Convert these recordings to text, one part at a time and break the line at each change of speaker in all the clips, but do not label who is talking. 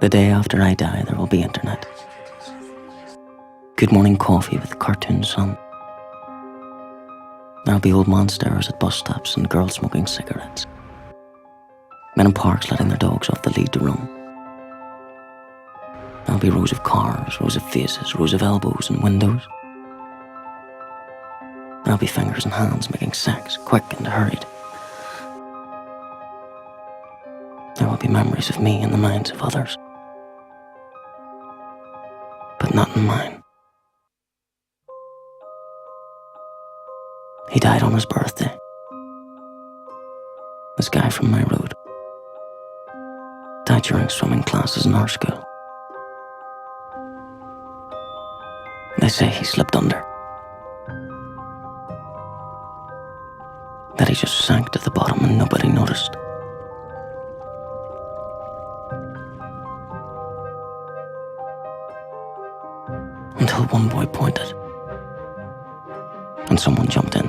The day after I die, there will be internet. Good morning coffee with cartoon sun. There'll be old man stares at bus stops and girls smoking cigarettes. Men in parks letting their dogs off the lead to run. There'll be rows of cars, rows of faces, rows of elbows and windows. There'll be fingers and hands making sex, quick and hurried. There will be memories of me in the minds of others. But not in mine. He died on his birthday. This guy from my road. Died during swimming classes in our school. They say he slipped under. That he just sank to the bottom and nobody noticed. Until one boy pointed. And someone jumped in.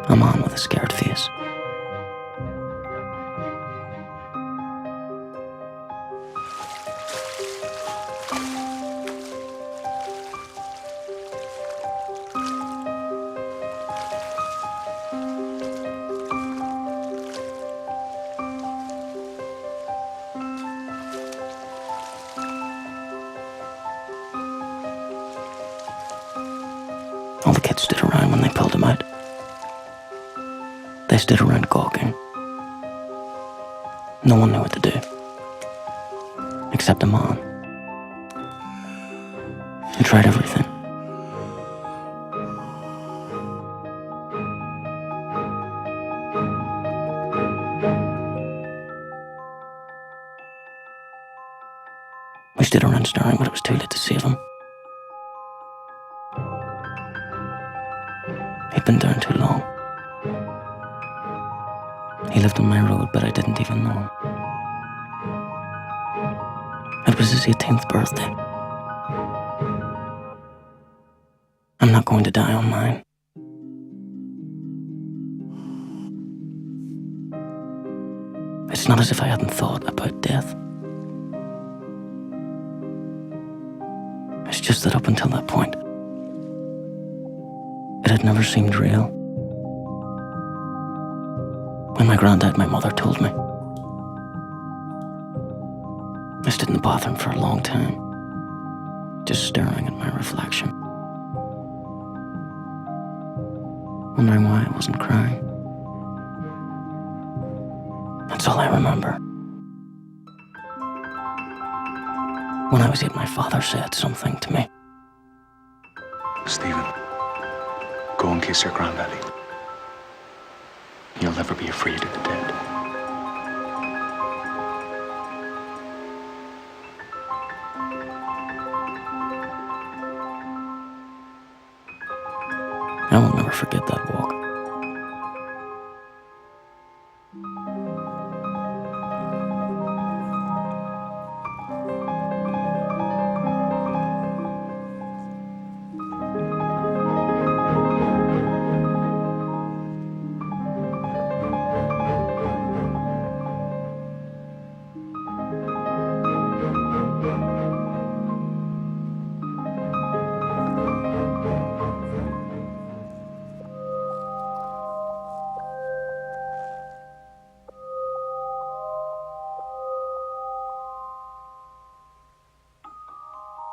A man with a scared face. All the kids stood around when they pulled him out. They stood around gawking. No one knew what to do. Except a man. He tried everything. We stood around staring, but it was too late to save him. He'd been down too long. He lived on my road, but I didn't even know him. It was his 18th birthday. I'm not going to die on mine. It's not as if I hadn't thought about death. It's just that up until that point, it had never seemed real. When my granddad, my mother, told me, I stood in the bathroom for a long time, just staring at my reflection, wondering why I wasn't crying. That's all I remember. When I was 8, my father said something to me.
Stephen, go and kiss your granddaddy. You'll never be afraid of the dead.
I will never forget that walk.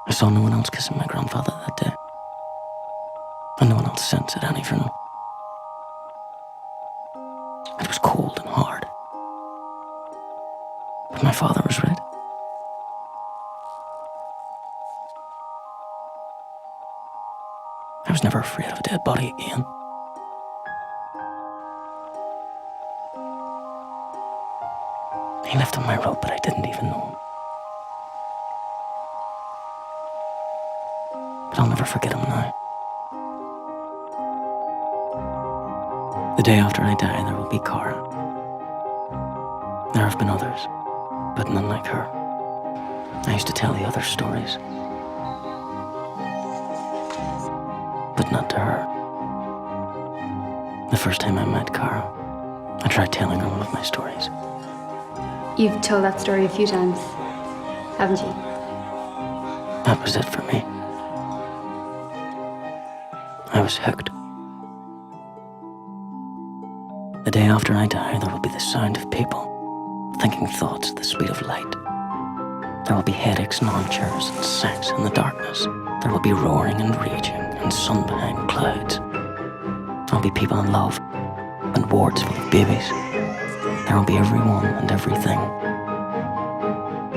I saw no one else kissing my grandfather that day. And no one else since at any funeral. It was cold and hard. But my father was right. I was never afraid of a dead body again. He lived on my road, but I didn't even know him. But I'll never forget him now. The day after I die, there will be Cara. There have been others, but none like her. I used to tell the other stories, but not to her. The first time I met Cara, I tried telling her one of my stories.
You've told that story a few times. haven't you?
That was it for me. I was hooked. The day after I die, there will be the sound of people thinking thoughts at the speed of light. There will be headaches and armchairs and sex in the darkness. There will be roaring and raging and sun behind clouds. There will be people in love and wards full of babies. There will be everyone and everything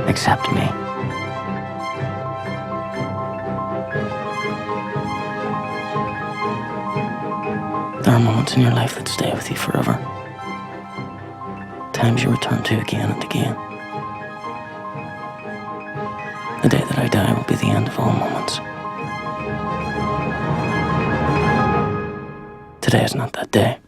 except me. There are moments in your life that stay with you forever. Times you return to again and again. The day that I die will be the end of all moments. Today is not that day.